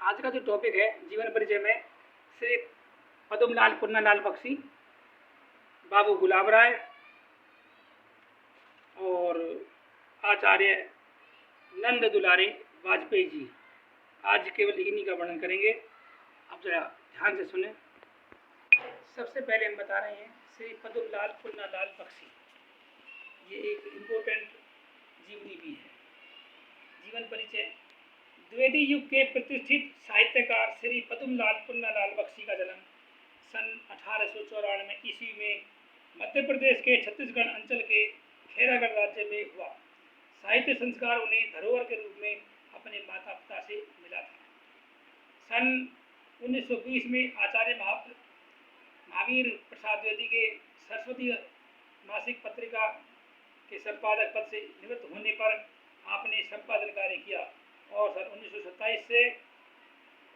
आज का जो टॉपिक है जीवन परिचय में श्री पद्मलाल पुन्नालाल बख्शी, बाबू गुलाब राय और आचार्य नंद दुलारे वाजपेयी जी। आज केवल इन्हीं का वर्णन करेंगे, आप जरा ध्यान से सुने। सबसे पहले हम बता रहे हैं श्री पद्मलाल पुन्नालाल बख्शी, ये एक इम्पोर्टेंट जीवनी भी है। जीवन परिचय। द्विवेदी युग के प्रतिष्ठित साहित्यकार श्री पद्मलाल पुन्नालाल बख्शी का जन्म सन 1894 ईस्वी में मध्य प्रदेश के छत्तीसगढ़ अंचल के खैरागढ़ राज्य में हुआ। साहित्य संस्कार उन्हें धरोहर के रूप में अपने माता पिता से मिला था। सन 1920 में आचार्य महावीर प्रसाद द्विवेदी के सरस्वती मासिक पत्रिका के संपादक पद से निवृत्त होने पर आपने संपादन कार्य किया और सन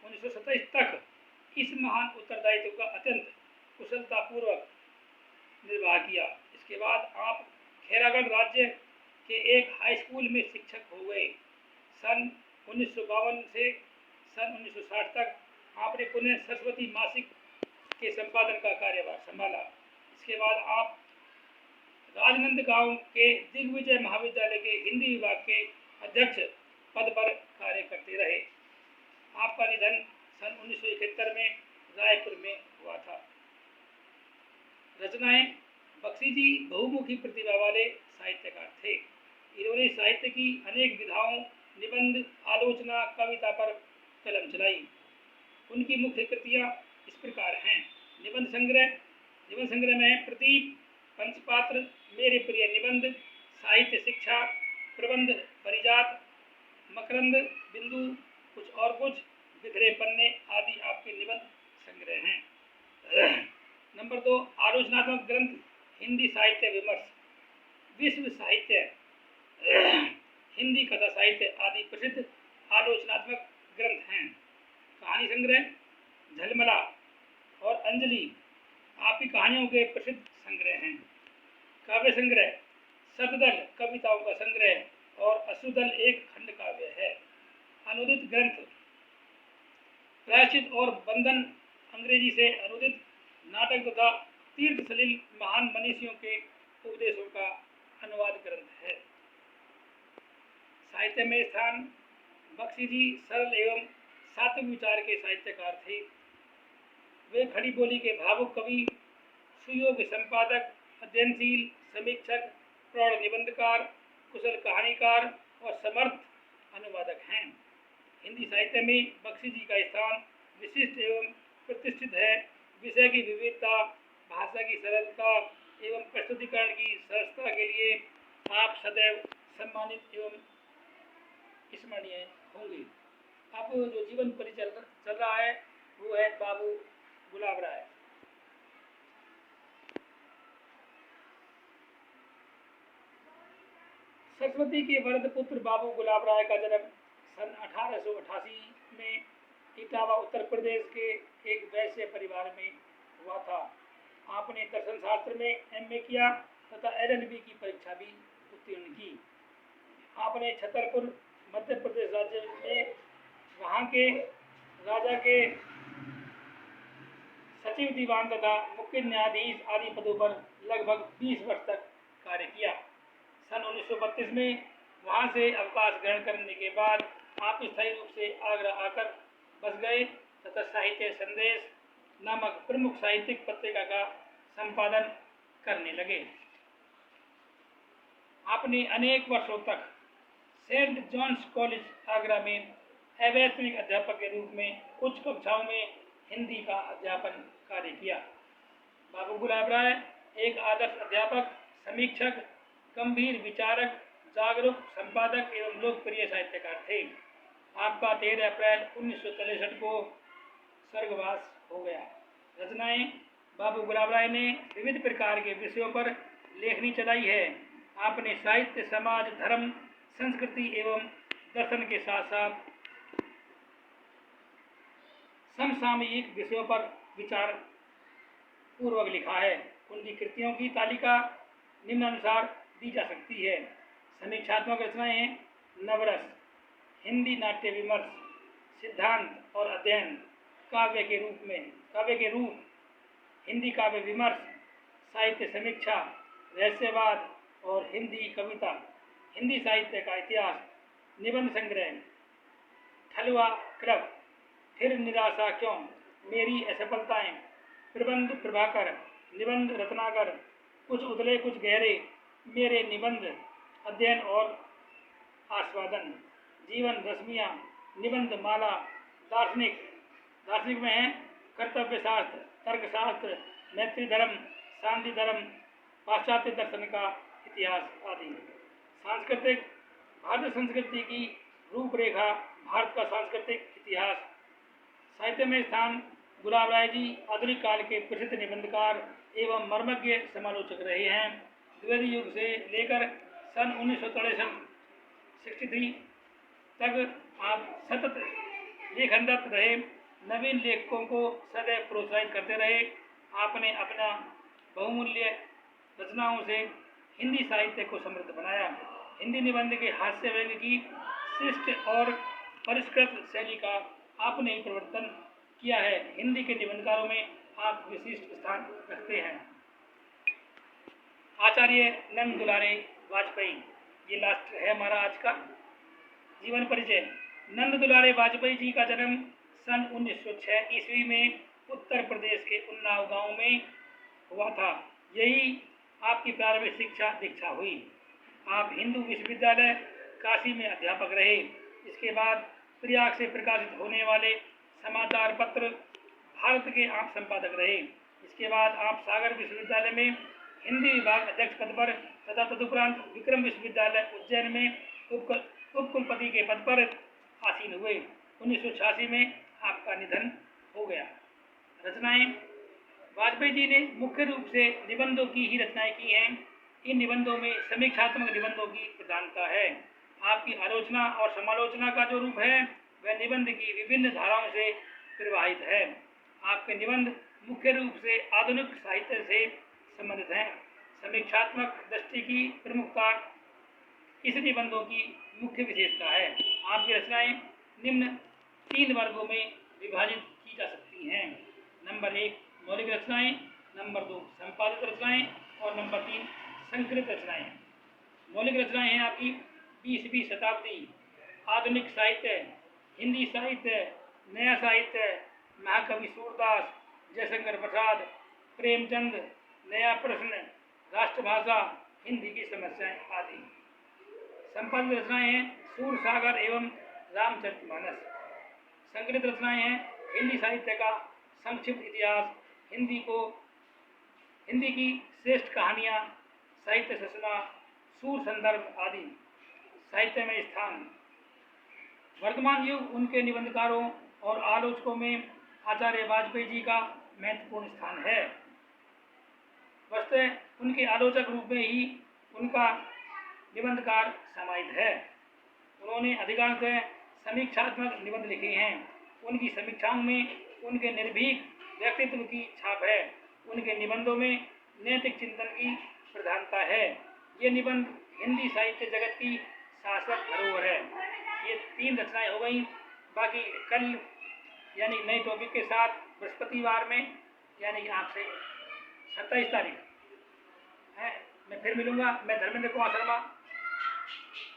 1927 तक इस महान उत्तरदायित्व का अत्यंत कुशलतापूर्वक निर्वाह किया। इसके बाद आप खैरागढ़ राज्य के एक हाई स्कूल में शिक्षक हो गए। सन 1952 से सन 1960 तक आपने पुनः सरस्वती मासिक के संपादन का कार्यभार संभाला। इसके बाद आप राजनांदगांव के दिग्विजय महाविद्यालय के हिंदी विभाग के अध्यक्ष पद पर कार्य करते रहे। आपका निधन सन 1971 में रायपुर में हुआ था। रचनाएं। बख्शी जी बहुमुखी प्रतिभा वाले साहित्यकार थे। इन्होंने साहित्य की अनेक विधाओं, निबंध, आलोचना, कविता पर कलम चलाई। उनकी मुख्य कृतियां इस प्रकार हैं। निबंध संग्रह में प्रदीप, पंचपात्र, मेरे प्रिय निबंध, साहित्य शिक्षा, प्रबंध परिजात, मकरंद, बिंदु, कुछ और कुछ, बिखरे पन्ने आदि आपके निबंध संग्रह हैं। नंबर 2, आलोचनात्मक ग्रंथ, हिंदी साहित्य विमर्श, विश्व साहित्य, हिंदी कथा साहित्य आदि प्रसिद्ध आलोचनात्मक ग्रंथ हैं। कहानी संग्रह, झलमला और अंजलि आपकी कहानियों के प्रसिद्ध संग्रह हैं। काव्य संग्रह, शतदल कविताओं का संग्रह और अश्रुदल एक खंड काव्य है। अनुदित ग्रंथ, प्रायश्चित और बंधन अंग्रेजी से अनुदित नाटक तथा तीर्थ सलील महान मनीषियों के उपदेशों का अनुवाद ग्रंथ है। साहित्य में स्थान। बख्शी जी सरल एवं सात्विक विचार के साहित्यकार थे। वे खड़ी बोली के भावुक कवि, सुयोग्य संपादक, अध्ययनशील समीक्षक, प्रौढ़ निबंधकार, कुशल कहानीकार और समर्थ अनुवादक हैं। हिंदी साहित्य में बख्शी जी का स्थान विशिष्ट एवं प्रतिष्ठित है। विषय की विविधता, भाषा की सरलता एवं प्रस्तुतिकरण की सहजता के लिए आप सदैव सम्मानित एवं स्मरणीय होंगे। अब जो जीवन परिचय चल रहा है वो है बाबू गुलाब राय। सरस्वती के वरद पुत्र बाबू गुलाब राय का जन्म सन 1888 में इटावा उत्तर प्रदेश के एक वैश्य परिवार में हुआ था। आपने दर्शन शास्त्र में एमए किया तथा LLB की परीक्षा भी उत्तीर्ण की। आपने छतरपुर मध्य प्रदेश राज्य में वहाँ के राजा के सचिव दीवान तथा मुख्य न्यायाधीश आदि पदों पर लगभग 20 वर्ष तक कार्य किया। सन 1932 में वहाँ से अवकाश ग्रहण करने के बाद आप स्थायी रूप से आगरा आकर बस गए तथा साहित्य संदेश नामक प्रमुख साहित्यिक पत्रिका का संपादन करने लगे। आपने अनेक वर्षों तक सेंट जॉन्स कॉलेज आगरा में अवैतनिक अध्यापक के रूप में उच्च कक्षाओं में हिंदी का अध्यापन कार्य किया। बाबू गुलाब राय एक आदर्श अध्यापक, समीक्षक, गंभीर विचारक, जागरूक संपादक एवं लोकप्रिय साहित्यकार थे। आपका 13 अप्रैल 1963 को स्वर्गवास हो गया। रचनाएं। बाबू गुलाब राय ने विविध प्रकार के विषयों पर लेखनी चलाई है। आपने साहित्य, समाज, धर्म, संस्कृति एवं दर्शन के साथ साथ समसामयिक विषयों पर विचार पूर्वक लिखा है। उनकी कृतियों की तालिका निम्नानुसार दी जा सकती है। समीक्षात्मक रचनाएं हैं। नवरस, हिंदी नाट्य विमर्श, सिद्धांत और अध्ययन, काव्य के रूप, हिंदी काव्य विमर्श, साहित्य समीक्षा, रहस्यवाद और हिंदी कविता, हिंदी साहित्य का इतिहास, निबंध संग्रह, ठलुआ क्लब, फिर निराशा क्यों, मेरी असफलताएं, प्रबंध प्रभाकर, निबंध रत्नाकर, कुछ उतले कुछ गहरे, मेरे निबंध, अध्ययन और आस्वादन, जीवन रश्मियाँ, निबंध माला, दार्शनिक में है कर्तव्य शास्त्र, तर्कशास्त्र, मैत्री धर्म, शांति धर्म, पाश्चात्य दर्शन का इतिहास आदि। सांस्कृतिक, भारतीय संस्कृति की रूपरेखा, भारत का सांस्कृतिक इतिहास। साहित्य में स्थान, गुलाब राय जी आधुनिक काल के प्रसिद्ध निबंधकार एवं मर्मज्ञ समालोचक रहे हैं। द्विवेदी युग से लेकर सन 1963 तक आप सतत लेखनरत रहे, नवीन लेखकों को सदैव प्रोत्साहित करते रहे। आपने अपना बहुमूल्य रचनाओं से हिंदी साहित्य को समृद्ध बनाया। हिंदी निबंध के हास्य व्यंग्य की शिष्ट और परिष्कृत शैली का आपने ही प्रवर्तन किया है। हिंदी के निबंधकारों में आप विशिष्ट स्थान रखते हैं। आचार्य नंद दुलारे वाजपेयी, ये लास्ट है हमारा आज का जीवन परिचय। नंद दुलारे वाजपेयी जी का जन्म सन 1906 ईस्वी में उत्तर प्रदेश के उन्नाव गांव में हुआ था। यही आपकी प्रारंभिक शिक्षा दीक्षा हुई। आप हिंदू विश्वविद्यालय काशी में अध्यापक रहे। इसके बाद प्रयाग से प्रकाशित होने वाले समाचार पत्र भारत के आप संपादक रहे। इसके बाद आप सागर विश्वविद्यालय में हिंदी विभाग अध्यक्ष पद पर तथा तदुपरांत विक्रम विश्वविद्यालय उज्जैन में उपकुलपति के पद पर आसीन हुए। 1986 में आपका निधन हो गया। रचनाएं, वाजपेयी जी ने मुख्य रूप से निबंधों की ही रचनाएं की हैं। इन निबंधों में समीक्षात्मक निबंधों की प्रधानता है। आपकी आलोचना और समालोचना का जो रूप है वह निबंध की विभिन्न धाराओं से प्रवाहित है। आपके निबंध मुख्य रूप से आधुनिक साहित्य से संबंधित हैं। समीक्षात्मक दृष्टि की प्रमुखता इस निबंधों की मुख्य विशेषता है। आपकी रचनाएं निम्न 3 वर्गों में विभाजित की जा सकती हैं। नंबर 1 मौलिक रचनाएं, नंबर 2 संपादित रचनाएं और नंबर 3 संकलित रचनाएं। मौलिक रचनाएं हैं आपकी 20वीं शताब्दी, आधुनिक साहित्य, हिंदी साहित्य, नया साहित्य, महाकवि सूरदास, जयशंकर प्रसाद, प्रेमचंद, नया प्रश्न, राष्ट्रभाषा, हिंदी की समस्याएं आदि। संपादित रचनाएं हैं सूर सागर एवं रामचरितमानस। संकलित रचनाएं हैं हिंदी साहित्य का संक्षिप्त इतिहास, हिंदी की श्रेष्ठ कहानियाँ, साहित्य सूचना, सूर संदर्भ आदि। साहित्य में स्थान, वर्तमान युग उनके निबंधकारों और आलोचकों में आचार्य वाजपेयी जी का महत्वपूर्ण स्थान है। वस्तुतः उनके आलोचक रूप में ही उनका निबंधकार समाहित है। उन्होंने अधिकांशतः समीक्षात्मक निबंध लिखे हैं। उनकी समीक्षाओं में उनके निर्भीक व्यक्तित्व की छाप है। उनके निबंधों में नैतिक चिंतन की प्रधानता है। ये निबंध हिंदी साहित्य जगत की शाश्वत धरोहर है। ये 3 रचनाएं हो गई। बाकी कल यानी नए टॉपिक के साथ बृहस्पतिवार में यानी कि आपसे 27 तारीख है मैं फिर मिलूंगा। मैं धर्मेंद्र कुमार शर्मा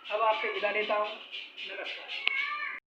अब आपसे विदा लेता हूँ। नमस्कार।